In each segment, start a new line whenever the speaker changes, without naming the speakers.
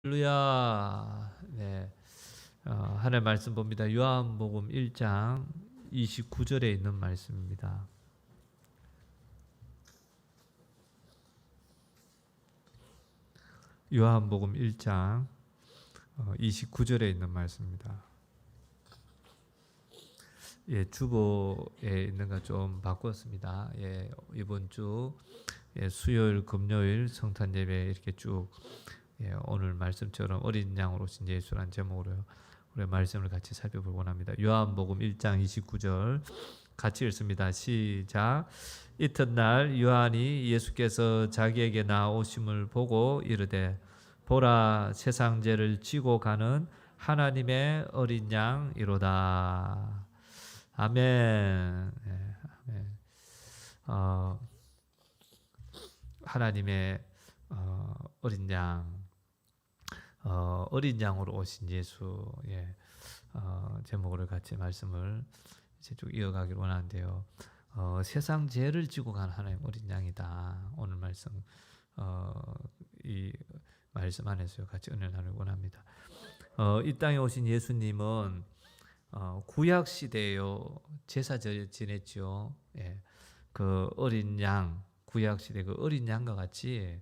할렐루야. 네. 하나님 말씀 봅니다. 요한복음 1장 29절에 있는 말씀입니다. 요한복음 1장 29절에 있는 말씀입니다. 예, 주보에 있는 거 좀 바꿨습니다. 예, 이번 주 수요일, 금요일 성탄 예배 이렇게 쭉 오늘 말씀처럼 어린 양으로 오신 예수라는 제목으로 우리 말씀을 같이 살펴보고 원합니다. 요한복음 1장 29절 같이 읽습니다. 시작. 이튿날 요한이 예수께서 자기에게 나오심을 보고 이르되 보라 세상 죄를 지고 가는 하나님의 어린 양이로다. 아멘. 네, 아멘. 하나님의 어린 양, 어린 양으로 오신 예수, 제목으로 같이 말씀을 이제 쭉 이어가기를 원하는데요. 세상 죄를 지고 간 하나님 어린 양이다. 오늘 말씀, 이 말씀 안에서 같이 은혜를 나누기 원합니다. 이 땅에 오신 예수님은 구약 시대에요 제사 지냈죠. 예, 그 어린 양, 구약 시대 그 어린 양과 같이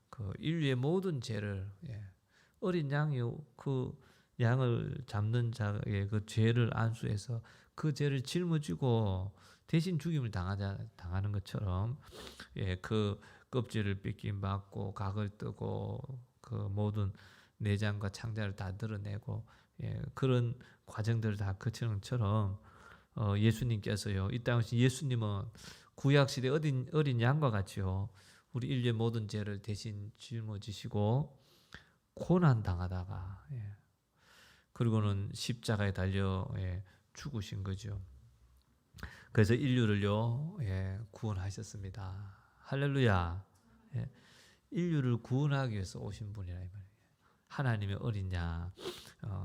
그 인류의 모든 죄를 어린 양이 그 양을 잡는 자의 그 죄를 안수해서 그 죄를 짊어지고 대신 죽임을 당하는 것처럼 그 껍질을 뺏김 받고 각을 뜨고 그 모든 내장과 창자를 다 드러내고 그런 과정들을 다 거치는 것처럼 예수님께서요 이 땅에 오신 예수님은 구약 시대 어린 양과 같이요 우리 인류의 모든 죄를 대신 짊어지시고 고난 당하다가 그리고는 십자가에 달려 죽으신 거죠. 그래서 인류를요 구원하셨습니다. 할렐루야. 인류를 구원하기 위해서 오신 분이라 이 말이에요. 하나님의 어린 양,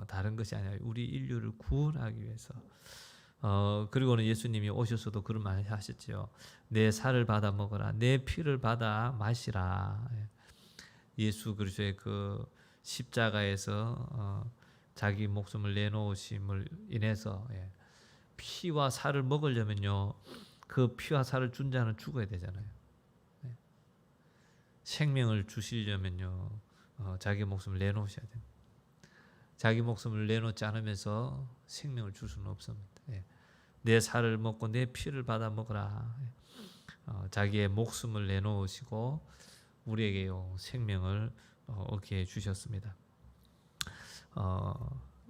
다른 것이 아니라 우리 인류를 구원하기 위해서. 그리고는 예수님이 오셔서도 그런 말 하셨죠. 내 살을 받아 먹어라, 내 피를 받아 마시라. 예수 그리스도의 그 십자가에서 자기 목숨을 내놓으심을 인해서 피와 살을 먹으려면요, 그 피와 살을 준 자는 죽어야 되잖아요. 생명을 주시려면요, 자기 목숨을 내놓으셔야 됩니다. 자기 목숨을 내놓지 않으면서 생명을 줄 수는 없습니다. 내 살을 먹고 내 피를 받아 먹으라. 자기의 목숨을 내놓으시고 우리에게요 생명을 얻게 해주셨습니다.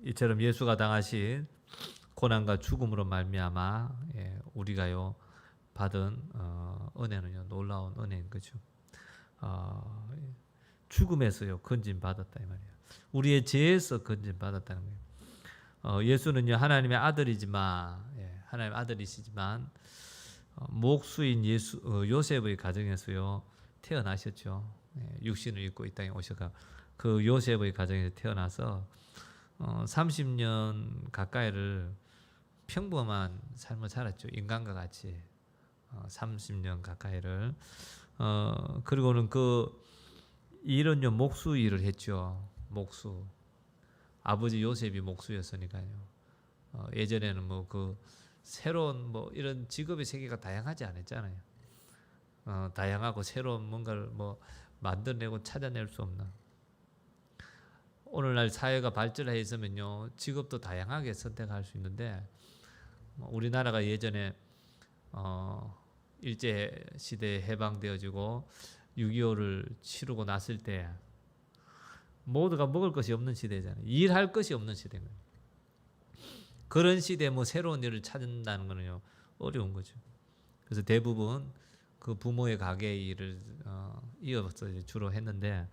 이처럼 예수가 당하신 고난과 죽음으로 말미암아 우리가요 받은 은혜는요 놀라운 은혜인 거죠. 죽음에서요 건진 받았다 이 말이에요. 우리의 죄에서 건진 받았다는 거예요. 예수는요 하나님의 아들이지만 하나님의 아들이시지만 목수인 요셉의 가정에서요 태어나셨죠. 육신을 입고 이 땅에 오셔가 그 요셉의 가정에서 태어나서 30년 가까이를 평범한 삶을 살았죠. 인간과 같이 30년 가까이를 그리고는 그 일은요 목수 일을 했죠. 목수. 아버지 요셉이 목수였으니까요. 예전에는 뭐 그 새로운 뭐 이런 직업의 세계가 다양하지 않았잖아요. 다양하고 새로운 뭔가를 뭐 만들어내고 찾아낼 수 없는 오늘날 사회가 발전해 있으면요 직업도 다양하게 선택할 수 있는데 우리나라가 예전에 일제 시대에 해방되어지고 6.25를 치르고 났을 때 모두가 먹을 것이 없는 시대잖아요. 일할 것이 없는 시대인 거예요. 그런 시대에 뭐 새로운 일을 찾는다는 거는요 어려운 거죠. 그래서 대부분 그 부모의 가게 일을 이어서 주로 했는데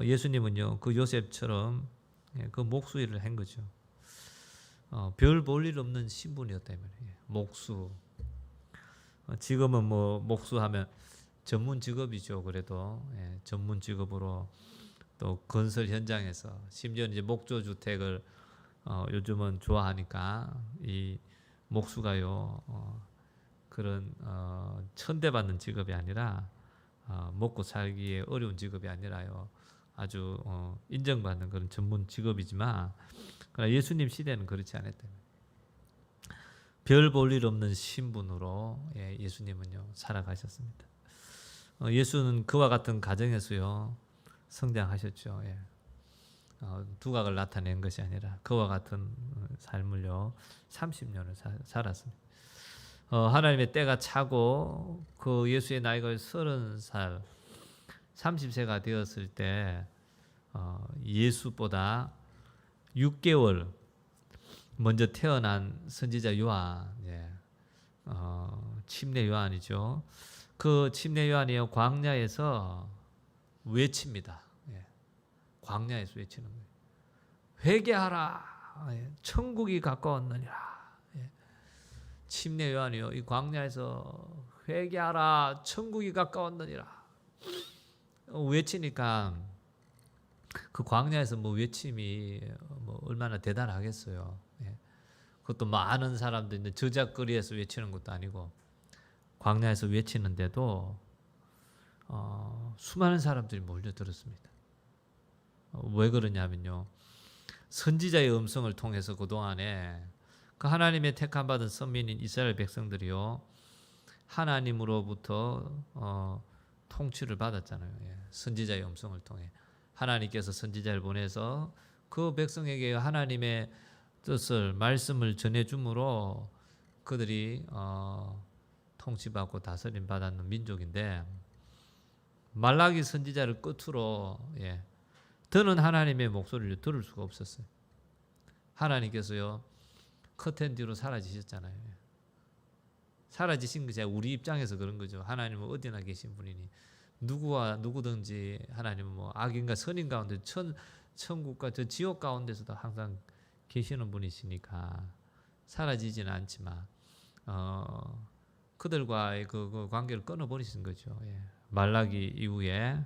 예수님은요 그 요셉처럼 그 목수 일을 한 거죠. 별 볼 일 없는 신분이었다 이 말이에요. 목수. 지금은 뭐 목수하면 전문 직업이죠. 그래도 전문 직업으로 또 건설 현장에서 심지어 이제 목조 주택을 요즘은 좋아하니까 이 목수가요 그런 천대받는 직업이 아니라 먹고 살기에 어려운 직업이 아니라요 아주 인정받는 그런 전문 직업이지만 그러나 예수님 시대는 그렇지 않았다. 별 볼 일 없는 신분으로 예수님은요 살아가셨습니다. 예수는 그와 같은 가정에서요 성장하셨죠. 두각을 나타낸 것이 아니라 그와 같은 삶을요 30년을 살았습니다. 하나님의 때가 차고 그 예수의 나이가 30살 30세가 되었을 때 예수보다 6개월 먼저 태어난 선지자 요한, 침례 요한이죠. 그 침례 요한이요 광야에서 외칩니다. 광야에서 외치는 거예요. 회개하라, 천국이 가까웠느니라. 침례 요한이요 이 광야에서 회개하라, 천국이 가까웠느니라. 외치니까 그 광야에서 뭐 외침이 뭐 얼마나 대단하겠어요. 그것도 많은 사람들 저작거리에서 외치는 것도 아니고 광야에서 외치는데도 수많은 사람들이 몰려들었습니다. 왜 그러냐면요. 선지자의 음성을 통해서 그동안에 그 하나님의 택함 받은 선민인 이스라엘 백성들이요. 하나님으로부터 통치를 받았잖아요. 선지자의 음성을 통해 하나님께서 선지자를 보내서 그 백성에게 하나님의 뜻을 말씀을 전해줌으로 그들이 통치받고 다스림 받았는 민족인데 말라기 선지자를 끝으로 더는 하나님의 목소리를 들을 수가 없었어요. 하나님께서요 커튼 뒤로 사라지셨잖아요. 사라지신 것이 우리 입장에서 그런 거죠. 하나님은 어디나 계신 분이니 누구와 누구든지 하나님은 뭐 악인가 선인 가운데 천국과 저 지옥 가운데서도 항상 계시는 분이시니까 사라지지는 않지만 그들과의 그 관계를 끊어버리신 거죠. 말라기 이후에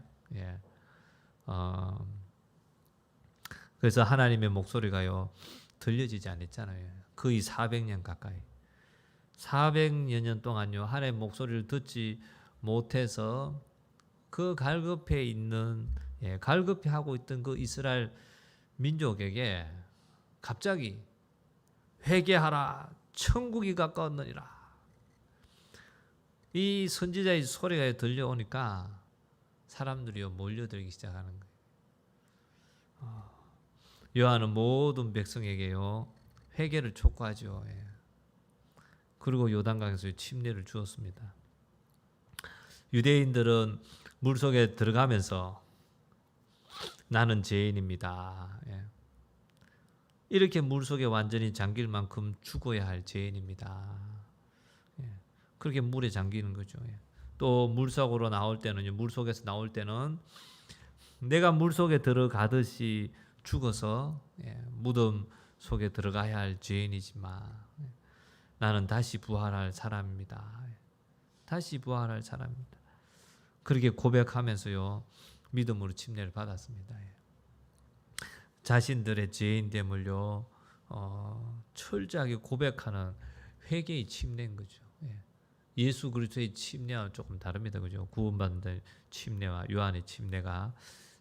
그래서 하나님의 목소리가요 들려지지 않았잖아요. 거의 400년 가까이 400여 년 동안요 하나님의 목소리를 듣지 못해서 그 갈급해 있는 갈급해 하고 있던 그 이스라엘 민족에게 갑자기 회개하라 천국이 가까웠느니라 이 선지자의 소리가 들려오니까 사람들이 몰려들기 시작하는 거예요. 요한은 모든 백성에게요 회개를 촉구하죠. 그리고 요단강에서 침례를 주었습니다. 유대인들은 물속에 들어가면서 나는 죄인입니다. 이렇게 물속에 완전히 잠길 만큼 죽어야 할 죄인입니다. 그렇게 물에 잠기는 거죠. 또 물속으로 나올 때는요, 물속에서 나올 때는 내가 물속에 들어가듯이 죽어서 무덤 속에 들어가야 할 죄인이지만 나는 다시 부활할 사람입니다. 다시 부활할 사람입니다. 그렇게 고백하면서요 믿음으로 침례를 받았습니다. 자신들의 죄인됨을요 철저하게 고백하는 회개의 침례인 거죠. 예수 그리스도의 침례와 조금 다릅니다. 그죠? 구원받는 침례와 요한의 침례가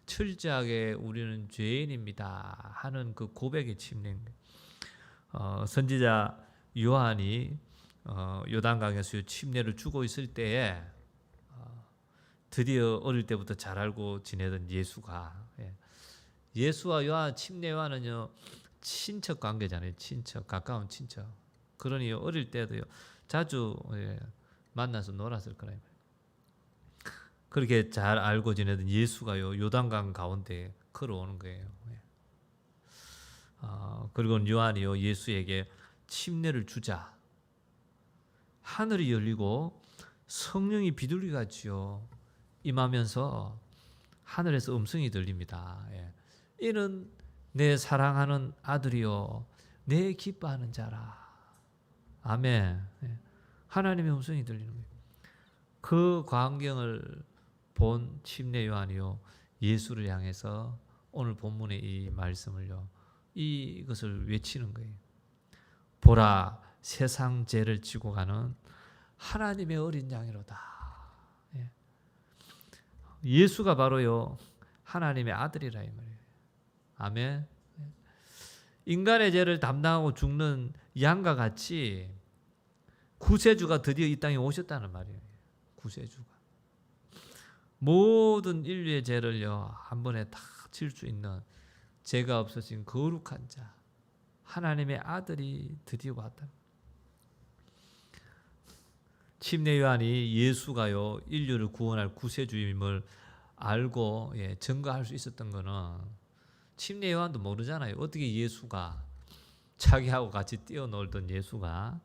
철저하게 우리는 죄인입니다 하는 그 고백의 침례인 거예요. 선지자 요한이 요단강에서 침례를 주고 있을 때에 드디어 어릴 때부터 잘 알고 지내던 예수가 예수와 요한 침례 요한은요 친척 관계잖아요. 친척 가까운 친척. 그러니 어릴 때도요 자주 만나서 놀았을 거라요. 그렇게 잘 알고 지내던 예수가요 요단강 가운데 걸어오는 거예요. 그리고 요한이요 예수에게 침례를 주자 하늘이 열리고 성령이 비둘기같이요 임하면서 하늘에서 음성이 들립니다. 이는 내 사랑하는 아들이요 내 기뻐하는 자라. 아멘. 하나님의 음성이 들리는 거예요. 그 광경을 본 침례 요한이요 예수를 향해서 오늘 본문의 이 말씀을요 이것을 외치는 거예요. 보라 세상 죄를 지고 가는 하나님의 어린 양이로다. 예수가 바로요 하나님의 아들이라 이 말이에요. 아멘. 인간의 죄를 담당하고 죽는 양과 같이 구세주가 드디어 이 땅에 오셨다는 말이에요. 구세주가 모든 인류의 죄를요 한 번에 다 질 수 있는 죄가 없어진 거룩한 자 하나님의 아들이 드디어 왔다. 침례 요한이 예수가요 인류를 구원할 구세주임을 알고 증거할 수 있었던 거는 침례 요한도 모르잖아요. 어떻게 예수가 자기하고 같이 뛰어놀던 예수가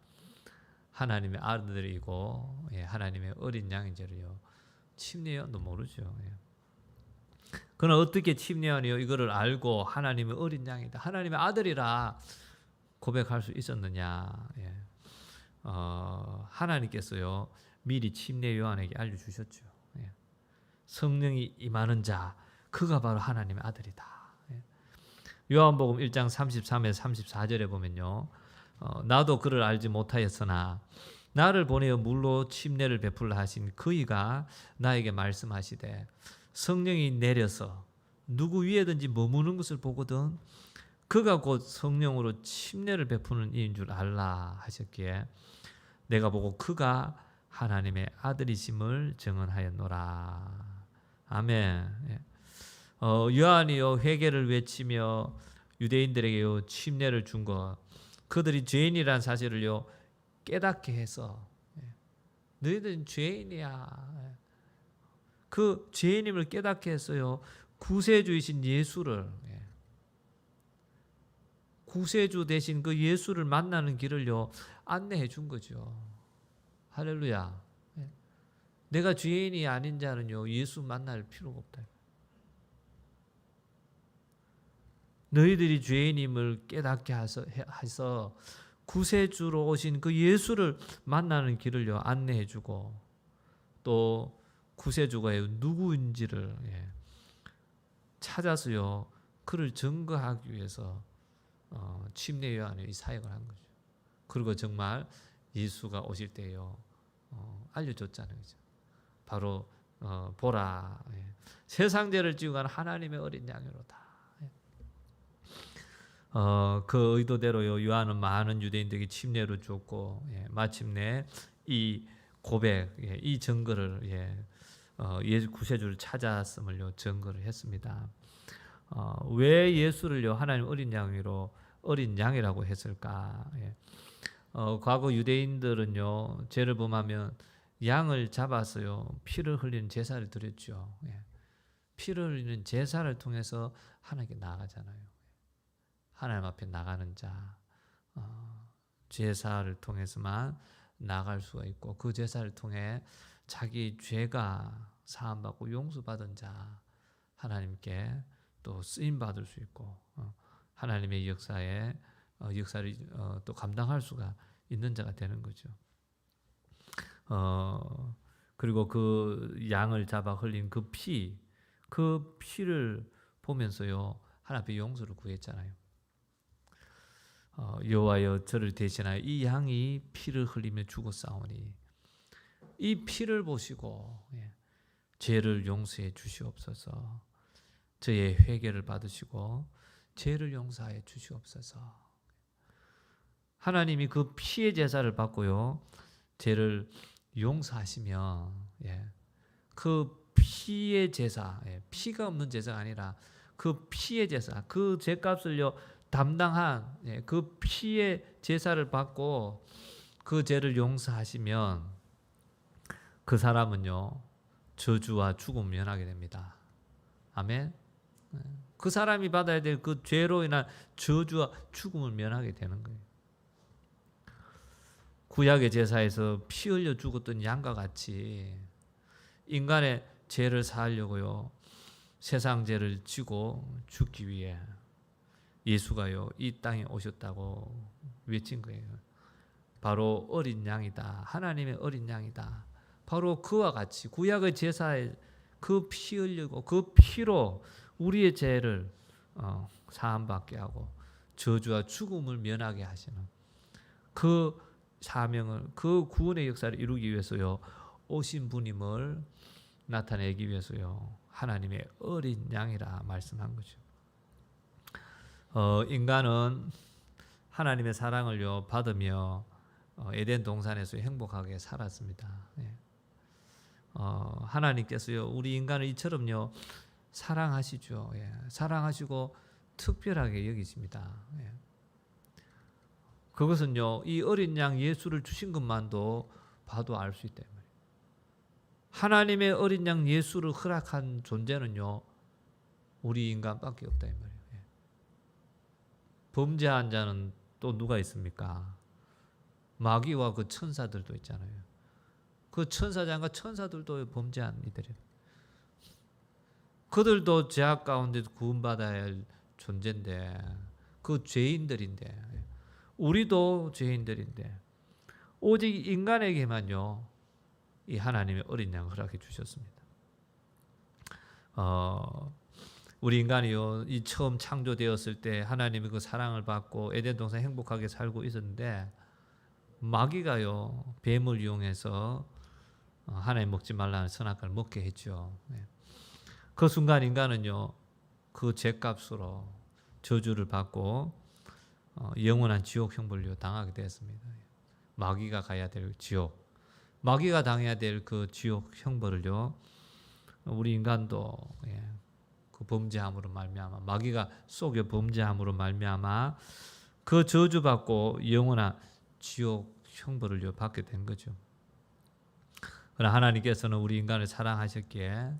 하나님의 아들이고 하나님의 어린 양인지를요 침례 요한도 모르죠. 그러나 어떻게 침례 요한이요 이거를 알고 하나님의 어린 양이다, 하나님의 아들이라 고백할 수 있었느냐? 하나님께서요 미리 침례 요한에게 알려주셨죠. 성령이 임하는 자 그가 바로 하나님의 아들이다. 요한복음 1장 33에서 34절에 보면요 나도 그를 알지 못하였으나 나를 보내어 물로 침례를 베풀라 하신 그이가 나에게 말씀하시되 성령이 내려서 누구 위에든지 머무는 것을 보거든 그가 곧 성령으로 침례를 베푸는 이인 줄 알라 하셨기에 내가 보고 그가 하나님의 아들이심을 증언하였노라. 아멘. 요한이요 회개를 외치며 유대인들에게요 침례를 준 것, 그들이 죄인이라는 사실을요 깨닫게 해서 너희들은 죄인이야. 그 죄인임을 깨닫게 했어요. 구세주이신 예수를 구세주 대신 그 예수를 만나는 길을요 안내해 준 거죠. 할렐루야. 내가 죄인이 아닌 자는요 예수 만날 필요가 없다. 너희들이 죄인임을 깨닫게 해서 구세주로 오신 그 예수를 만나는 길을요 안내해 주고 또 구세주가 누구인지를 찾아서요 그를 증거하기 위해서 침례 요한의 이 사역을 한 거죠. 그리고 정말 예수가 오실 때요 알려줬잖아요. 그죠? 바로 보라 세상 죄를 지고 가는 하나님의 어린 양이로다. 그 의도대로요 요한은 많은 유대인들에게 침례를 줬고 마침내 이 고백 이 증거를 예수 구세주를 찾았음을요 증거를 했습니다. 왜 예수를요 하나님 어린 양으로 어린 양이라고 했을까? 과거 유대인들은요 죄를 범하면 양을 잡아서요 피를 흘리는 제사를 드렸죠. 피를 흘리는 제사를 통해서 하나님께 나가잖아요. 하나님 앞에 나가는 자 제사를 통해서만 나갈 수가 있고 그 제사를 통해 자기 죄가 사함받고 용서받은 자 하나님께 또 쓰임받을 수 있고 하나님의 역사를 또 감당할 수가 있는 자가 되는 거죠. 그리고 그 양을 잡아 흘린 그 피를 보면서요 하나님 앞에 용서를 구했잖아요. 여호와여 저를 대신하여 이 양이 피를 흘리며 죽었사오니 이 피를 보시고 죄를 용서해 주시옵소서. 저의 회개를 받으시고 죄를 용서해 주시옵소서. 하나님이 그 피의 제사를 받고요 죄를 용서하시면 그 피의 제사 피가 없는 제사가 아니라 그 피의 제사 그 죄값을요 담당한 그 피의 제사를 받고 그 죄를 용서하시면 그 사람은요 저주와 죽음을 면하게 됩니다. 아멘. 그 사람이 받아야 될 그 죄로 인한 저주와 죽음을 면하게 되는 거예요. 구약의 제사에서 피 흘려 죽었던 양과 같이 인간의 죄를 사하려고요 세상 죄를 지고 죽기 위해 예수가요 이 땅에 오셨다고 외친 거예요. 바로 어린 양이다. 하나님의 어린 양이다. 바로 그와 같이 구약의 제사에 그 피 흘리고 그 피로 우리의 죄를 사함받게 하고 저주와 죽음을 면하게 하시는 그 사명을 그 구원의 역사를 이루기 위해서요 오신 분임을 나타내기 위해서요 하나님의 어린 양이라 말씀한 거죠. 인간은 하나님의 사랑을요 받으며 에덴 동산에서 행복하게 살았습니다. 예. 하나님께서요 우리 인간을 이처럼요 사랑하시죠. 예. 사랑하시고 특별하게 여기십니다. 예. 그것은요 이 어린 양 예수를 주신 것만도 봐도 알 수 있다. 하나님의 어린 양 예수를 허락한 존재는요 우리 인간밖에 없다 이 말이에요. 예. 범죄한 자는 또 누가 있습니까? 마귀와 그 천사들도 있잖아요. 그 천사장과 천사들도 범죄한 이들이에요. 그들도 죄악 가운데 구원받아야 할 존재인데 그 죄인들인데 우리도 죄인들인데 오직 인간에게만요 이 하나님의 어린 양을 허락해 주셨습니다. 우리 인간이요 이 처음 창조되었을 때 하나님의 그 사랑을 받고 에덴 동산 행복하게 살고 있었는데 마귀가요 뱀을 이용해서 하나님 먹지 말라는 선악과를 먹게 했죠. 그 순간 인간은요 그 죄값으로 저주를 받고 영원한 지옥 형벌을 당하게 되었습니다. 마귀가 가야 될 지옥, 마귀가 당해야 될 그 지옥 형벌을요 우리 인간도 그 범죄함으로 말미암아 마귀가 속여 범죄함으로 말미암아 그 저주받고 영원한 지옥 형벌을요 받게 된 거죠. 그러나 하나님께서는 우리 인간을 사랑하셨기에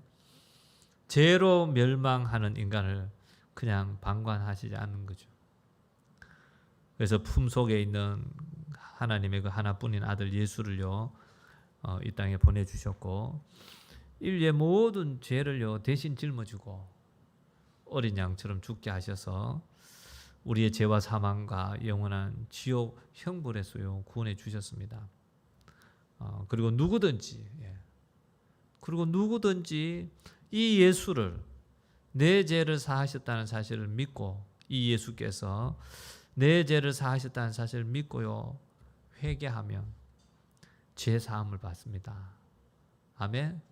죄로 멸망하는 인간을 그냥 방관하시지 않는 거죠. 그래서 품속에 있는 하나님의 그 하나뿐인 아들 예수를요 이 땅에 보내주셨고 인류의 모든 죄를요 대신 짊어지고 어린 양처럼 죽게 하셔서 우리의 죄와 사망과 영원한 지옥 형벌에서요 구원해 주셨습니다. 그리고 누구든지 이 예수를 내 죄를 사하셨다는 사실을 믿고 이 예수께서 내 죄를 사하셨다는 사실을 믿고요 회개하면 죄 사함을 받습니다. 아멘.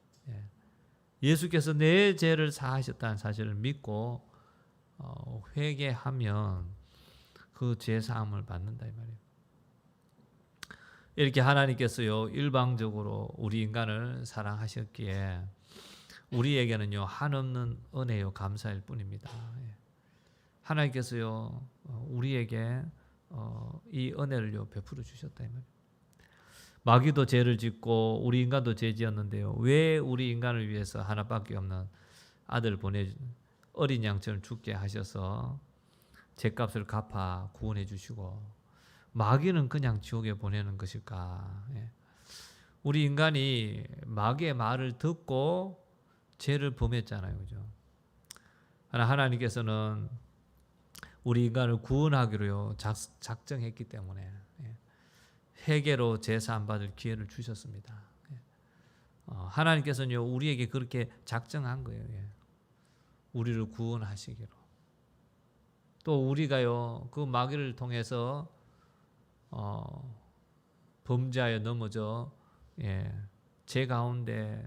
예수께서 내 죄를 사하셨다는 사실을 믿고 회개하면 그 죄 사함을 받는다 이 말이에요. 이렇게 하나님께서요 일방적으로 우리 인간을 사랑하셨기에 우리에게는요 한없는 은혜요 감사일 뿐입니다. 하나님께서요 우리에게 이 은혜를요 베풀어 주셨다 이 말이에요. 마귀도 죄를 짓고 우리 인간도 죄 지었는데요 왜 우리 인간을 위해서 하나밖에 없는 아들을 보내 어린 양처럼 죽게 하셔서 죄값을 갚아 구원해 주시고 마귀는 그냥 지옥에 보내는 것일까? 우리 인간이 마귀의 말을 듣고 죄를 범했잖아요, 그죠? 하나님께서는 우리 인간을 구원하기로요 작정했기 때문에 회개로 죄 사함 받을 기회를 주셨습니다. 하나님께서는요 우리에게 그렇게 작정한 거예요. 우리를 구원하시기로. 또 우리가요 그 마귀를 통해서 범죄하여 넘어져 죄 가운데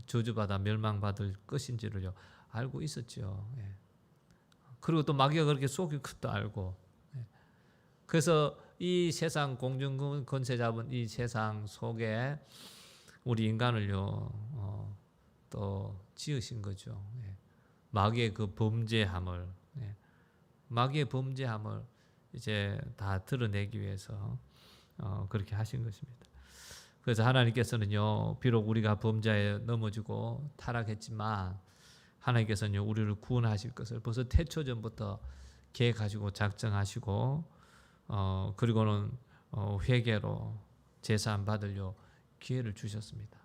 저주받아 멸망받을 것인지를요 알고 있었죠. 그리고 또 마귀가 그렇게 속일 것도 알고. 그래서 이 세상 공중 권세 잡은 이 세상 속에 우리 인간을요 또 지으신 거죠. 마귀의 그 범죄함을 마귀의 범죄함을 이제 다 드러내기 위해서 그렇게 하신 것입니다. 그래서 하나님께서는요 비록 우리가 범죄에 넘어지고 타락했지만 하나님께서는요 우리를 구원하실 것을 벌써 태초전부터 계획하시고 작정하시고 그리고는 회개로 제사함 받을요 기회를 주셨습니다.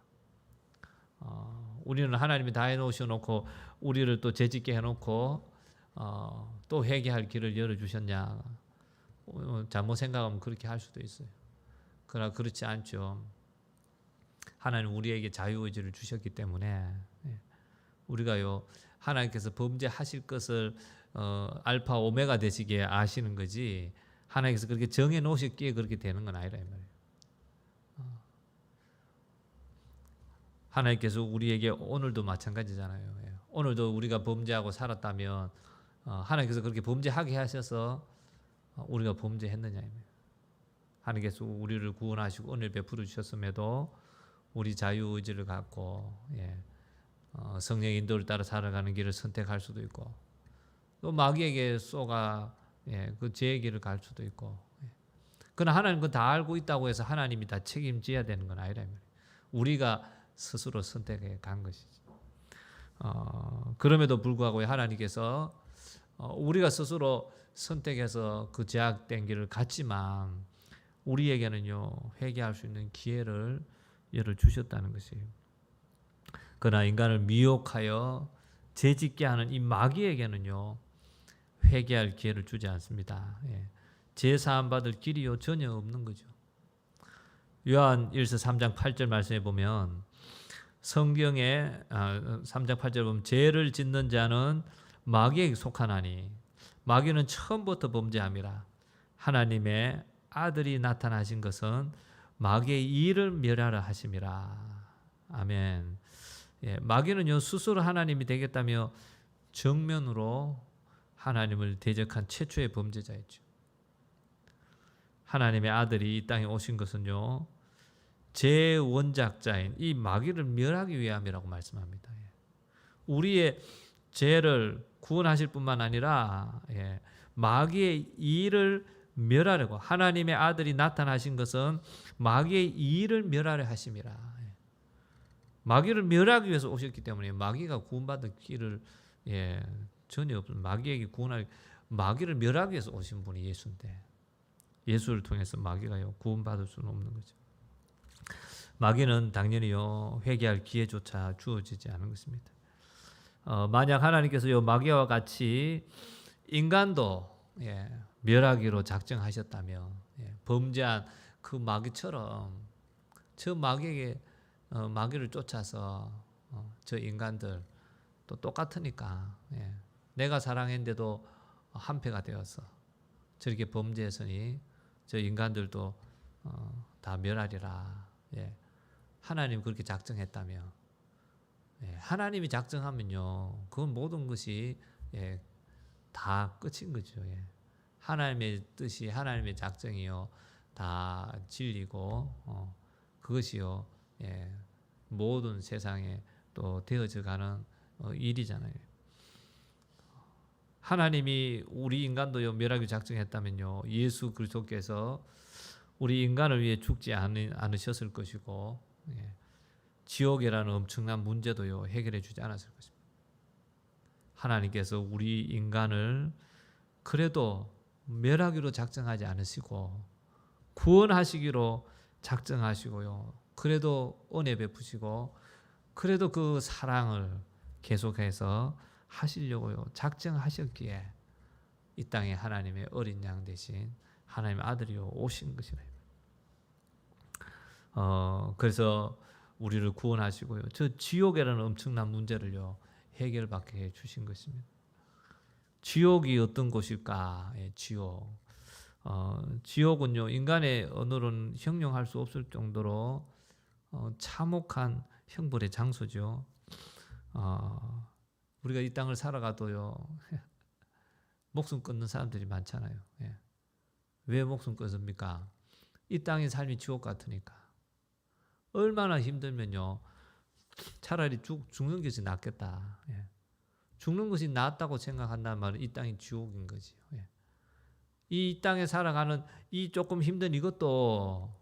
우리는 하나님이 다 해놓으셔놓고 우리를 또 죄짓게 해놓고 또 회개할 길을 열어주셨냐? 잘못 생각하면 그렇게 할 수도 있어요. 그러나 그렇지 않죠. 하나님 우리에게 자유의지를 주셨기 때문에 우리가요 하나님께서 범죄하실 것을 알파 오메가 되시기에 아시는 거지 하나님께서 그렇게 정해 놓으셨기에 그렇게 되는 건 아니라 이 말이에요. 하나님께서 우리에게 오늘도 마찬가지잖아요. 예. 오늘도 우리가 범죄하고 살았다면 하나님께서 그렇게 범죄하게 하셔서 우리가 범죄했느냐. 하나님께서 우리를 구원하시고 은혜를 베풀어 주셨음에도 우리 자유의지를 갖고 성령의 인도를 따라 살아가는 길을 선택할 수도 있고 또 마귀에게 쏘가 그 죄의 길을 갈 수도 있고 그러나 하나님 그건 다 알고 있다고 해서 하나님이 다 책임져야 되는 건 아니라 우리가 스스로 선택해 간 것이지. 그럼에도 불구하고 하나님께서 우리가 스스로 선택해서 그 제약된 길을 갔지만 우리에게는요 회개할 수 있는 기회를 열어주셨다는 것이에요. 그러나 인간을 미혹하여 죄짓게 하는 이 마귀에게는요 회개할 기회를 주지 않습니다. 죄 사함 받을 길이요 전혀 없는 거죠. 요한 1서 3장 8절 말씀에 보면 성경에 3장 8절 보면 죄를 짓는 자는 마귀에게 속하나니 마귀는 처음부터 범죄함이라. 하나님의 아들이 나타나신 것은 마귀의 일을 멸하라 하심이라. 아멘. 마귀는요 스스로 하나님이 되겠다며 정면으로 하나님을 대적한 최초의 범죄자였죠. 하나님의 아들이 이 땅에 오신 것은요 제 원작자인 이 마귀를 멸하기 위함이라고 말씀합니다. 우리의 죄를 구원하실 뿐만 아니라 마귀의 일을 멸하려고 하나님의 아들이 나타나신 것은 마귀의 일을 멸하려 하심이라. 마귀를 멸하기 위해서 오셨기 때문에 마귀가 구원받을 길을 전혀 없습니다. 마귀에게 마귀를 멸하기 위해서 오신 분이 예수인데 예수를 통해서 마귀가요 구원받을 수는 없는 거죠. 마귀는 당연히요 회개할 기회조차 주어지지 않은 것입니다. 만약 하나님께서요 마귀와 같이 인간도 멸하기로 작정하셨다면 범죄한 그 마귀처럼 저 마귀에게 마귀를 쫓아서 저 인간들 또 똑같으니까 내가 사랑했는데도 한패가 되어서 저렇게 범죄했으니 저 인간들도 다 멸하리라. 하나님 그렇게 작정했다며 하나님이 작정하면요 그건 모든 것이 다 끝인 거죠. 하나님의 뜻이 하나님의 작정이요 다 진리고 그것이요 모든 세상에 또 되어져가는 일이잖아요. 하나님이 우리 인간도요 멸하기 작정했다면요 예수 그리스도께서 우리 인간을 위해 죽지 않으셨을 것이고 지옥이라는 엄청난 문제도요 해결해 주지 않았을 것입니다. 하나님께서 우리 인간을 그래도 멸하기로 작정하지 않으시고 구원하시기로 작정하시고요. 그래도 은혜 베푸시고 그래도 그 사랑을 계속해서 하시려고요 작정하셨기에 이 땅에 하나님의 어린 양 대신 하나님의 아들이요 오신 것이라. 그래서 우리를 구원하시고요 저 지옥이라는 엄청난 문제를요 해결받게 해 주신 것입니다. 지옥이 어떤 곳일까? 지옥. 지옥은요 인간의 언어로는 형용할 수 없을 정도로 참혹한 형벌의 장소죠. 우리가 이 땅을 살아가도요 목숨 끊는 사람들이 많잖아요. 왜 목숨 끊습니까? 이 땅의 삶이 지옥 같으니까. 얼마나 힘들면요 차라리 죽는 것이 낫겠다. 죽는 것이 낫다고 생각한다는 말은 이 땅이 지옥인 거지요. 이 땅에 살아가는 이 조금 힘든 이것도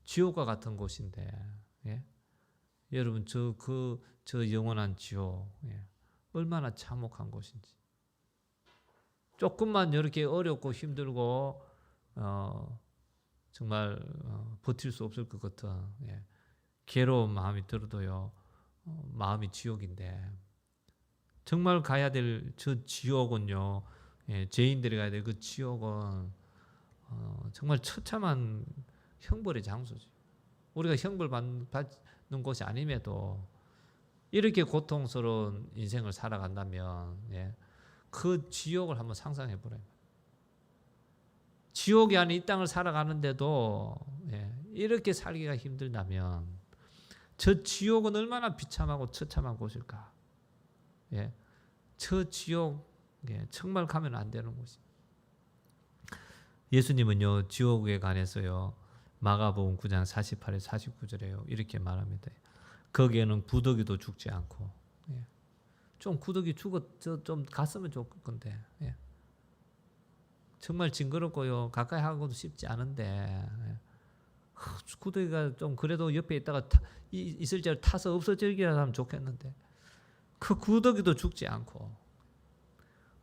지옥과 같은 곳인데 여러분 저 영원한 지옥 얼마나 참혹한 곳인지. 조금만 이렇게 어렵고 힘들고 정말 버틸 수 없을 것 같은 괴로운 마음이 들어도요 마음이 지옥인데 정말 가야 될 저 지옥은요 죄인들이 가야 될 그 지옥은 정말 처참한 형벌의 장소죠. 우리가 형벌 받는 곳이 아님에도 이렇게 고통스러운 인생을 살아간다면 그 지옥을 한번 상상해 보래요. 지옥이 아닌 이 땅을 살아가는데도 이렇게 살기가 힘들다면 저 지옥은 얼마나 비참하고 처참한 곳일까? 예, 저 지옥, 예, 정말 가면 안 되는 곳이. 예수님은요 지옥에 관해서요 마가복음 9장 48에 49절에요 이렇게 말합니다. 거기에는 구더기도 죽지 않고, 예. 좀 구더기 좀 갔으면 좋을 건데, 예. 정말 징그럽고요 가까이 하고도 쉽지 않은데, 예. 구더기가 좀 그래도 옆에 있다가 있을 줄 타서 없어지기라도 하면 좋겠는데 그 구더기도 죽지 않고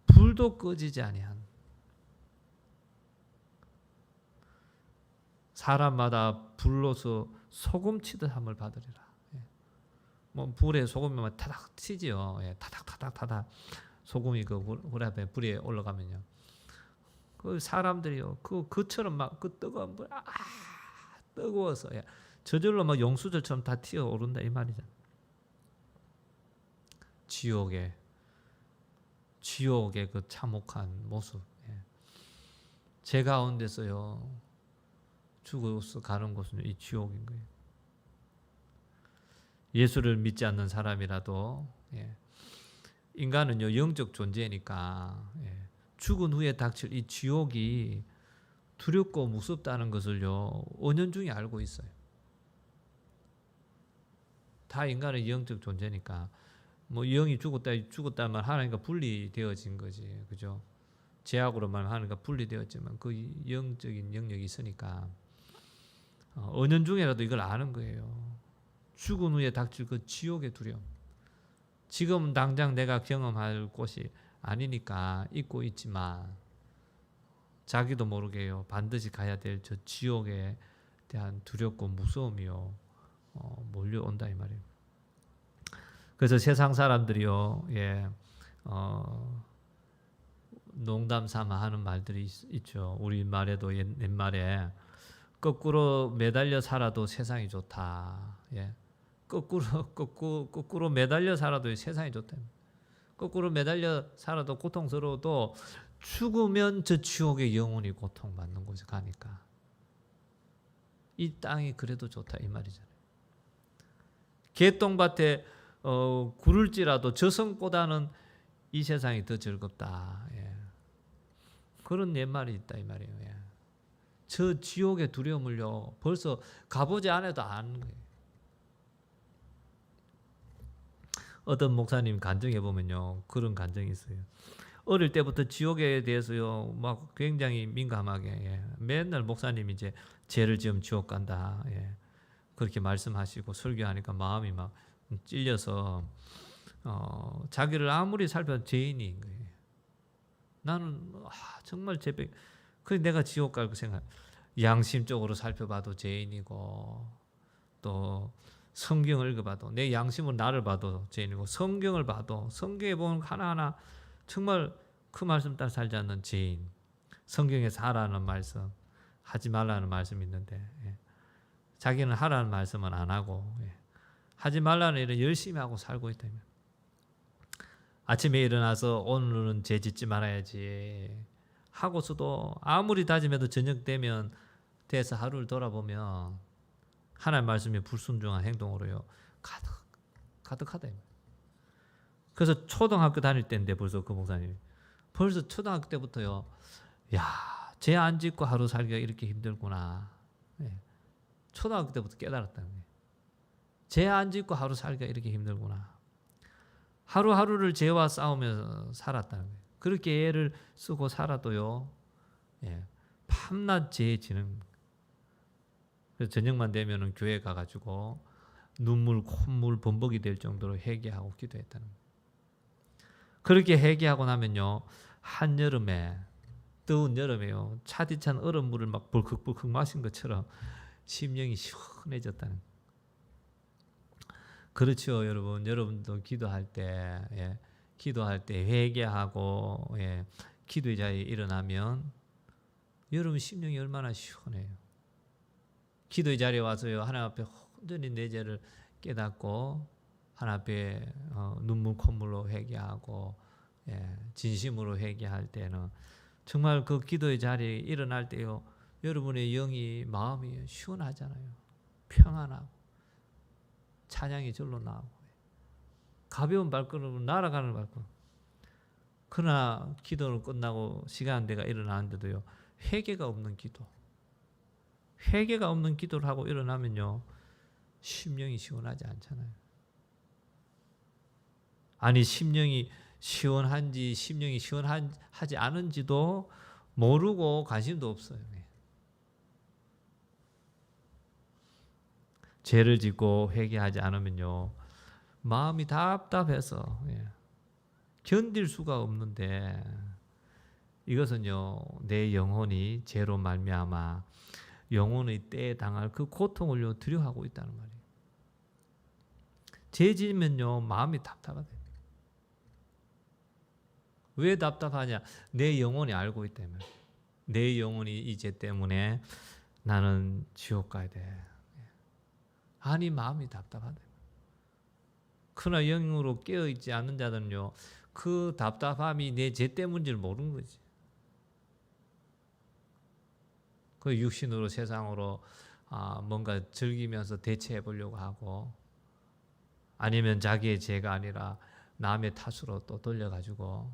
불도 꺼지지 아니한, 사람마다 불로서 소금 치듯 함을 받으리라. 예. 뭐 불에 소금이 타닥 튀지요. 예. 타닥 소금이 그 불 앞에 불에 올라가면요. 그 사람들이요 그처럼 막 그 뜨거운 불 뜨거워서, 예. 저절로 막 용수절처럼 다 튀어 오른다 이 말이죠. 지옥의 그 참혹한 모습. 예. 제 가운데서요 죽어서 가는 곳은 이 지옥인 거예요. 예수를 믿지 않는 사람이라도, 예. 인간은요 영적 존재니까, 예. 죽은 후에 닥칠 이 지옥이 두렵고 무섭다는 것을요 은연중에 알고 있어요. 다 인간은 영적 존재니까 뭐 영이 죽었다면 하나님과 분리되어진 거지, 그죠? 죄악으로만 하나님과 분리되었지만 그 영적인 영역이 있으니까 은연중에라도 이걸 아는 거예요. 죽은 후에 닥칠 그 지옥의 두려움. 지금 당장 내가 경험할 곳이 아니니까 잊고 있지만 자기도 모르게요 반드시 가야 될 저 지옥에 대한 두렵고 무서움이요 몰려온다 이 말이에요. 그래서 세상 사람들이요, 예, 농담 삼아 하는 말들이 있죠. 우리 말에도 옛말에 거꾸로 매달려 살아도 세상이 좋다. 예, 거꾸로 매달려 살아도 세상이 좋다. 거꾸로 매달려 살아도 고통스러워도 죽으면 저 지옥의 영혼이 고통받는 곳에 가니까 이 땅이 그래도 좋다 이 말이잖아요. 개똥밭에 굴을지라도 저승보다는 이 세상이 더 즐겁다. 예. 그런 옛말이 있다 이 말이에요. 예. 저 지옥의 두려움을요 벌써 가보지 않아도 아는 거예요. 어떤 목사님 간증해 보면요 그런 간증이 있어요. 어릴 때부터 지옥에 대해서요 막 굉장히 민감하게, 예. 맨날 목사님이 이제 죄를 지으면 지옥 간다, 예. 그렇게 말씀하시고 설교하니까 마음이 막 찔려서 자기를 아무리 살펴도 죄인인 거예요. 나는 정말 죄백, 그래 내가 지옥 갈 거 생각. 양심적으로 살펴봐도 죄인이고 또 성경을 읽어봐도 내 양심으로 나를 봐도 죄인이고 성경을 봐도 성경에 보면 하나하나 정말 그 말씀 따라 살지 않는 죄인. 성경에서 하라는 말씀, 하지 말라는 말씀이 있는데, 예. 자기는 하라는 말씀은 안 하고, 예. 하지 말라는 일을 열심히 하고 살고 있다. 아침에 일어나서 오늘은 죄 짓지 말아야지 하고서도 아무리 다짐해도 저녁 되면 돼서 하루를 돌아보면 하나님 말씀에 불순종한 행동으로요 가득하다. 그래서 초등학교 다닐 때인데 벌써 그 목사님이 벌써 초등학교 때부터요, 야, 죄 안 짓고 하루 살기가 이렇게 힘들구나. 예. 초등학교 때부터 깨달았다는 거예요. 죄 안 짓고 하루 살기가 이렇게 힘들구나. 하루하루를 죄와 싸우면서 살았다는 거예요. 그렇게 애를 쓰고 살아도요, 예, 밤낮 죄에 지는. 그래서 저녁만 되면은 교회 가가지고 눈물, 콧물, 범벅이 될 정도로 회개하고 기도했다는 거예요. 그렇게 회개하고 나면요, 한여름에, 더운 여름에요, 차디찬 얼음물을 막 벌컥벌컥 마신 것처럼 심령이 시원해졌다는 거예요. 그렇죠, 여러분. 여러분도 기도할 때, 예, 기도할 때 회개하고, 예, 기도의 자리에 일어나면 여러분 심령이 얼마나 시원해요. 기도의 자리에 와서요 하나님 앞에 온전히 내 죄를 깨닫고 하나님 앞에 눈물 콧물로 회개하고, 예, 진심으로 회개할 때는 정말 그 기도의 자리에 일어날 때요 여러분의 영이 마음이 시원하잖아요. 평안하고 찬양이 절로 나오고 가벼운 발걸음으로 날아가는 발걸음. 그러나 기도는 끝나고 시간 내가 일어나는데도요, 회개가 없는 기도. 회개가 없는 기도를 하고 일어나면요, 심령이 시원하지 않잖아요. 아니, 심령이 시원한지 심령이 시원하지 않은지도 모르고 관심도 없어요. 죄를 짓고 회개하지 않으면요, 마음이 답답해서 견딜 수가 없는데, 이것은요, 내 영혼이 죄로 말미암아 영혼의 때에 당할 그 고통을요 두려워하고 있다는 말이에요. 죄 지면요 마음이 답답하다. 왜 답답하냐? 내 영혼이 알고 있기 때문에. 내 영혼이 이 죄 때문에 나는 지옥 가야 돼. 아니, 마음이 답답하다. 그러나 영으로 깨어있지 않는 자들은요, 그 답답함이 내 죄 때문인지를 모르는 거지. 그 육신으로 세상으로 뭔가 즐기면서 대체해 보려고 하고, 아니면 자기의 죄가 아니라 남의 탓으로 또 돌려가지고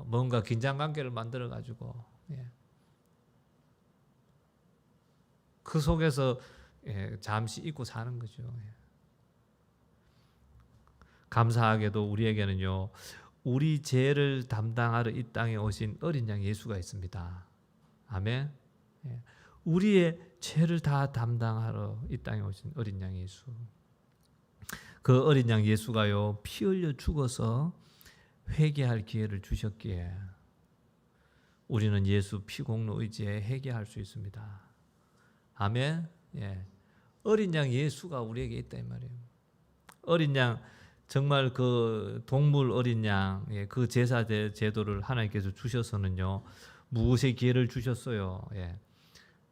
뭔가 긴장관계를 만들어가지고 그 속에서 잠시 잊고 사는 거죠. 감사하게도 우리에게는요, 우리 죄를 담당하러 이 땅에 오신 어린 양 예수가 있습니다. 아멘. 우리의 죄를 다 담당하러 이 땅에 오신 어린 양 예수. 그 어린 양 예수가요, 피 흘려 죽어서 회개할 기회를 주셨기에 우리는 예수 피공로 의지에 회개할 수 있습니다. 아멘. 어린 양 예수가 우리에게 있다 이 말이에요. 어린 양, 정말 그 동물 어린 양, 그 제사 제도를 하나님께서 주셔서는요, 무엇의 기회를 주셨어요?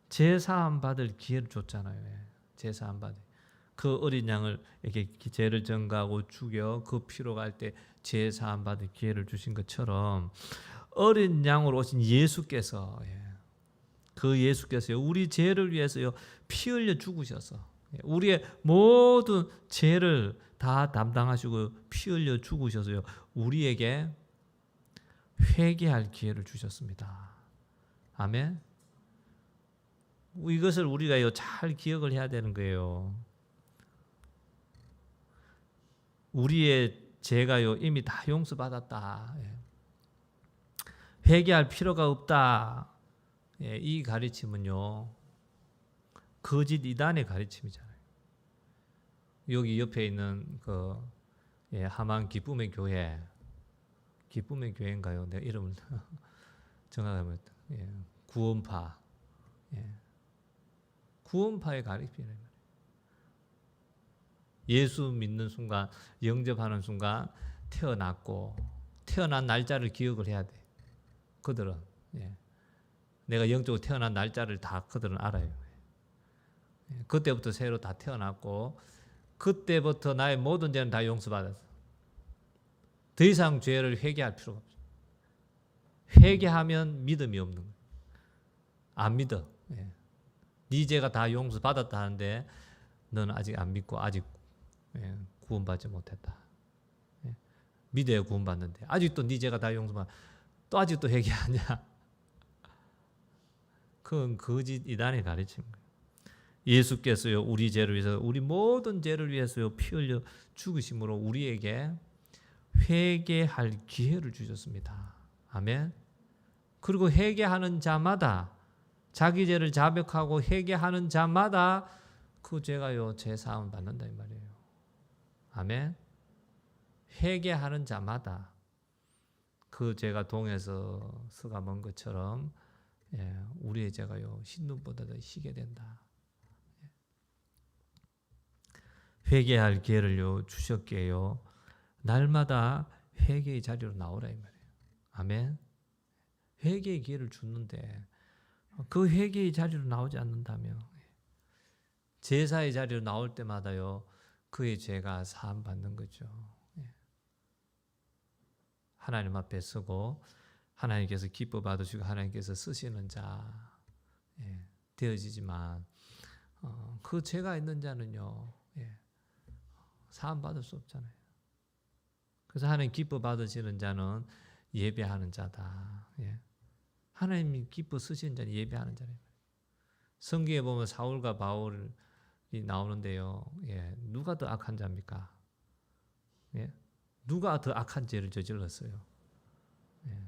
제사함 받을 기회를 줬잖아요. 제사함 받을. 그 어린 양을 이렇게 죄를 전가하고 죽여 그 피로 갈 때 제사함 받을 기회를 주신 것처럼, 어린 양으로 오신 예수께서, 그 예수께서요, 우리 죄를 위해서요 피 흘려 죽으셔서 우리의 모든 죄를 다 담당하시고 피 흘려 죽으셔서요 우리에게 회개할 기회를 주셨습니다. 아멘. 이것을 우리가 잘 기억을 해야 되는 거예요. 우리의 죄가요 이미 다 용서받았다. 회개할 필요가 없다. 이 가르침은요 거짓 이단의 가르침이잖아요. 여기 옆에 있는 그 하만 기쁨의 교회, 기쁨의 교회인가요? 내가 이름을 정확하게 구원파, 구원파의 가르침이에요. 예수 믿는 순간, 영접하는 순간 태어났고, 태어난 날짜를 기억을 해야 돼. 그들은 내가 영적으로 태어난 날짜를 다 그들은 알아요. 그때부터 새로 다 태어났고, 그때부터 나의 모든 죄는 다 용서받았어. 더 이상 죄를 회개할 필요가 없어. 회개하면 믿음이 없는 거예요. 안 믿어. 네 죄가 다 용서받았다 하는데 너는 아직 안 믿고 아직 구원받지 못했다. 믿어야 구원받는데 아직도 네 죄가 다 용서받, 또 아직도 회개하냐? 그건 거짓 이단의 가르침 거예요. 예수께서요 우리 죄를 위해서, 우리 모든 죄를 위해서요 피 흘려 죽으심으로 우리에게 회개할 기회를 주셨습니다. 아멘. 그리고 회개하는 자마다, 자기 죄를 자백하고 회개하는 자마다 그 죄가요 죄 사함을 받는다 이 말이에요. 아멘. 회개하는 자마다 그 죄가 동에서 서가 먼 것처럼 우리의 죄가요 흰눈보다 더 희게 된다. 회개할 기회를요 주셨기에요 날마다 회개의 자리로 나오라 이 말이에요. 아멘. 회개의 기회를 주는데 그 회개의 자리로 나오지 않는다면, 제사의 자리로 나올 때마다요 그의 죄가 사함 받는 거죠. 하나님 앞에 서고 하나님께서 기뻐 받으시고 하나님께서 쓰시는 자 되어지지만, 그 죄가 있는 자는요 사함 받을 수 없잖아요. 그래서 하나님 기뻐 받으시는 자는 예배하는 자다. 예. 하나님이 기뻐 쓰시는 자는 예배하는 자래요. 성경에 보면 사울과 바울이 나오는데요. 예. 누가 더 악한 자입니까? 예. 누가 더 악한 죄를 저질렀어요? 예.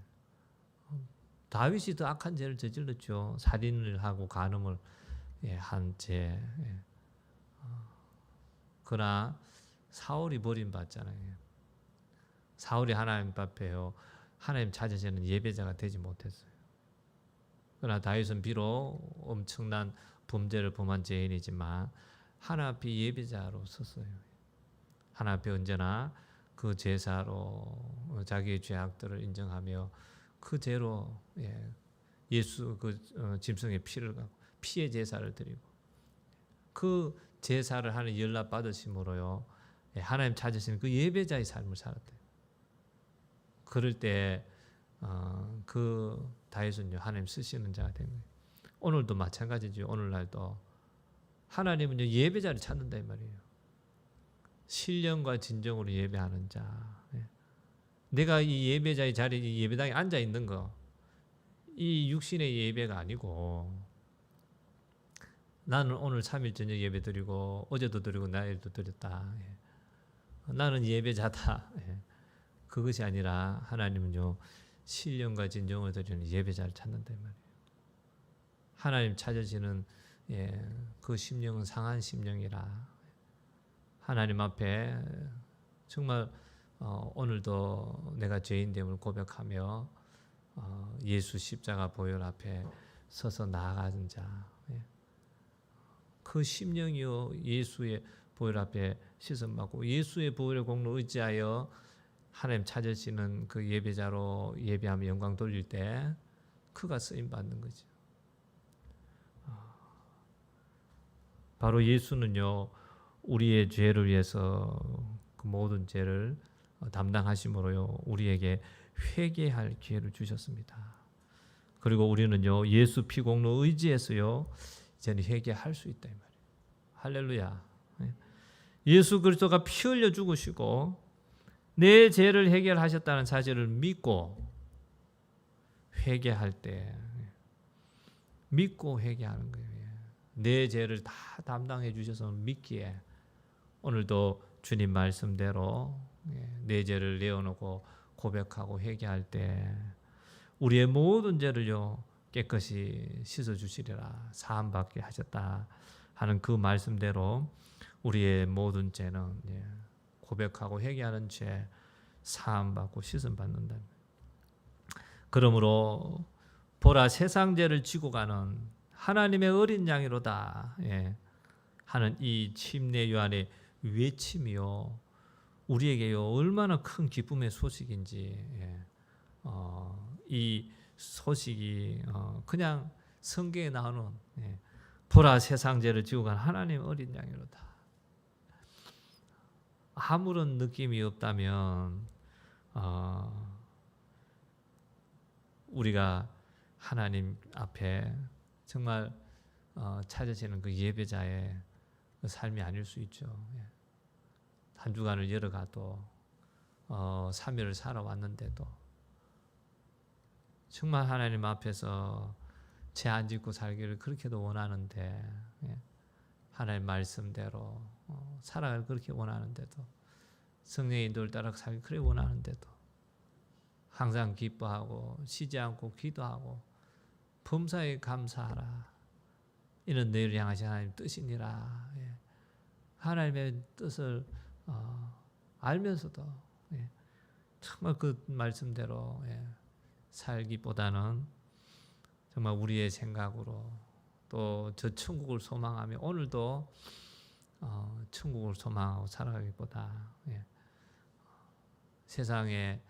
다윗이 더 악한 죄를 저질렀죠. 살인을 하고 간음을 한 죄. 예. 그러나 사울이 버림받잖아요. 사울이 하나님 앞에요. 하나님 찾으시는 예배자가 되지 못했어요. 그러나 다윗은 비록 엄청난 범죄를 범한 죄인이지만 하나님 앞에 예배자로 섰어요. 하나님 앞에 언제나 그 제사로 자기의 죄악들을 인정하며 그 죄로 예수 그 짐승의 피를 갖고 피의 제사를 드리고 그 제사를 하는 연락 받으심으로요 하나님 찾으시는 그 예배자의 삶을 살았대요. 그럴 때 그 다윗은요 하나님 쓰시는 자가 된 거예요. 오늘도 마찬가지죠. 오늘날도 하나님은요 예배자를 찾는다 이 말이에요. 신령과 진정으로 예배하는 자. 내가 이 예배자의 자리에 이 예배당에 앉아 있는 거, 이 육신의 예배가 아니고 나는 오늘 3일 저녁 예배 드리고 어제도 드리고 내일도 드렸다. 나는 예배자다. 그것이 아니라 하나님은요 신령과 진정을 드리는 예배자를 찾는다 이 말이에요. 하나님 찾으시는 그 심령은 상한 심령이라 하나님 앞에 정말 오늘도 내가 죄인됨을 고백하며 예수 십자가 보혈 앞에 서서 나아가는 자. 그 심령이요 예수의 보혈 앞에 씻음받고 예수의 보혈의 공로 의지하여 하나님 찾으시는 그 예배자로 예배하며 영광 돌릴 때 그가 쓰임 받는 거죠. 바로 예수는요 우리의 죄를 위해서 그 모든 죄를 담당하심으로요 우리에게 회개할 기회를 주셨습니다. 그리고 우리는요 예수 피 공로 의지해서요 이제는 회개할 수 있다 이 말이에요. 할렐루야. 예수 그리스도가 피 흘려 죽으시고 내 죄를 해결하셨다는 사실을 믿고 회개할 때 믿고 회개하는 거예요. 내 죄를 다 담당해 주셔서 믿기에 오늘도 주님 말씀대로 내 죄를 내어놓고 고백하고 회개할 때 우리의 모든 죄를요 깨끗이 씻어 주시리라 사함 받게 하셨다 하는 그 말씀대로 우리의 모든 죄는 고백하고 회개하는 죄 사함 받고 씻음 받는다. 그러므로 보라 세상 죄를 지고 가는 하나님의 어린 양이로다 하는 이 침례 요한의 외침이요 우리에게요 얼마나 큰 기쁨의 소식인지 이 소식이 그냥 성경에 나오는 보라 세상 죄를 지고 간 하나님의 어린 양이로다. 아무런 느낌이 없다면 우리가 하나님 앞에 정말 찾으시는 그 예배자의 그 삶이 아닐 수 있죠. 한 주간을 열어가도 3일을 살아왔는데도 정말 하나님 앞에서 죄 안 짓고 살기를 그렇게도 원하는데 하나님 말씀대로 살아가길 그렇게 원하는데도 성령의 인도를 따라 살기 그래 원하는데도 항상 기뻐하고 쉬지 않고 기도하고 범사에 감사하라 이는 너희를 향하신 하나님 뜻이니라. 하나님의 뜻을 알면서도 정말 그 말씀대로 살기보다는 정말 우리의 생각으로 또 저 천국을 소망하며 오늘도 천국을 소망하고 살아가기보다 세상에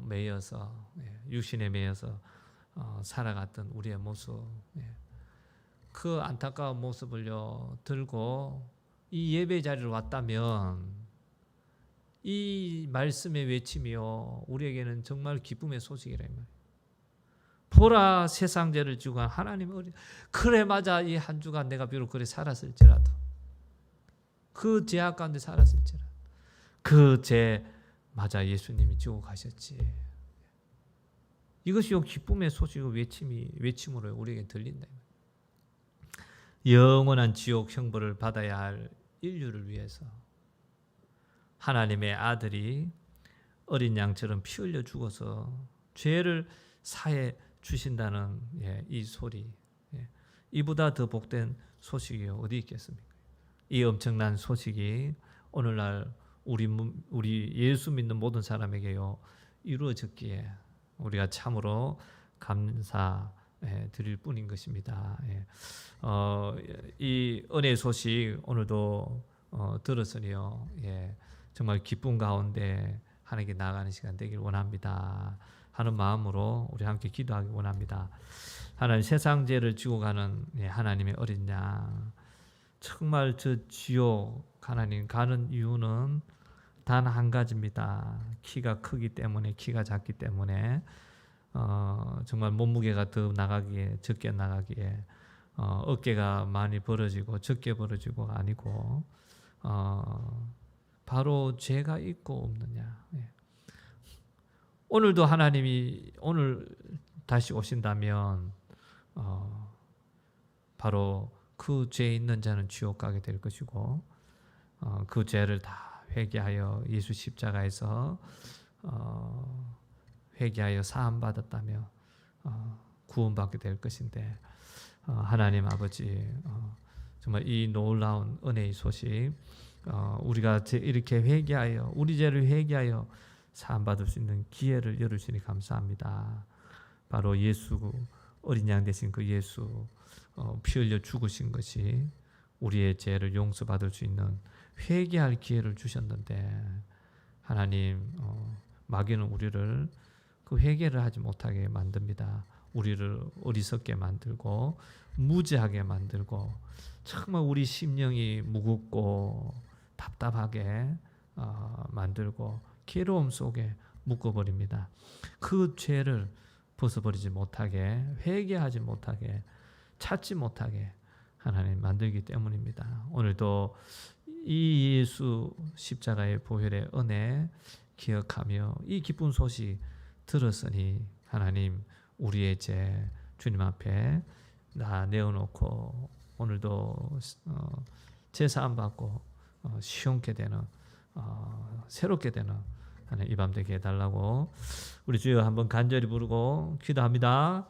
매여서 육신에 매여서 살아갔던 우리의 모습 그 안타까운 모습을요 들고 이 예배 자리를 왔다면 이 말씀의 외침이요 우리에게는 정말 기쁨의 소식이라 이 말이에요. 보라 세상 죄를 지고 간 하나님의 어린 그래 맞아 이 한 주간 내가 비록 그래 살았을지라도 그 죄악 가운데 살았을지라도 그 죄 맞아 예수님이 지고 가셨지. 이것이 기쁨의 소식의 외침으로 우리에게 들린다. 영원한 지옥 형벌을 받아야 할 인류를 위해서 하나님의 아들이 어린 양처럼 피 흘려 죽어서 죄를 사해 주신다는 이 소리, 이보다 더 복된 소식이 어디 있겠습니까? 이 엄청난 소식이 오늘날 우리 예수 믿는 모든 사람에게요 이루어졌기에 우리가 참으로 감사 드릴 뿐인 것입니다. 이 은혜의 소식 오늘도 들었으니요, 정말 기쁨 가운데 하나님께 나아가는 시간 되길 원합니다 하는 마음으로 우리 함께 기도하기 원합니다. 하나님, 세상 죄를 지고 가는 하나님의 어린 양, 정말 저 지옥 하나님 가는 이유는 단 한 가지입니다. 키가 크기 때문에, 키가 작기 때문에 정말 몸무게가 더 나가기에, 적게 나가기에, 어깨가 많이 벌어지고 적게 벌어지고가 아니고 바로 죄가 있고 없느냐. 오늘도 하나님이 오늘 다시 오신다면 바로 그 죄 있는 자는 지옥 가게 될 것이고, 그 죄를 다 회개하여 예수 십자가에서 회개하여 사함 받았다며 구원받게 될 것인데, 하나님 아버지, 정말 이 놀라운 은혜의 소식, 우리가 이렇게 회개하여 우리 죄를 회개하여 사함 받을 수 있는 기회를 열어주시니 감사합니다. 바로 예수, 어린 양 되신 그 예수, 피 흘려 죽으신 것이 우리의 죄를 용서받을 수 있는 회개할 기회를 주셨는데, 하나님, 마귀는 우리를 그 회개를 하지 못하게 만듭니다. 우리를 어리석게 만들고 무죄하게 만들고 정말 우리 심령이 무겁고 답답하게 만들고 괴로움 속에 묶어버립니다. 그 죄를 벗어버리지 못하게, 회개하지 못하게, 찾지 못하게 하나님 만들기 때문입니다. 오늘도 이 예수 십자가의 보혈의 은혜 기억하며 이 기쁜 소식 들었으니 하나님, 우리의 죄 주님 앞에 다 내어놓고 오늘도 제사함 받고 시원케 되는, 새롭게 되는 하나님 이 밤 되게 해달라고 우리 주여 한번 간절히 부르고 기도합니다.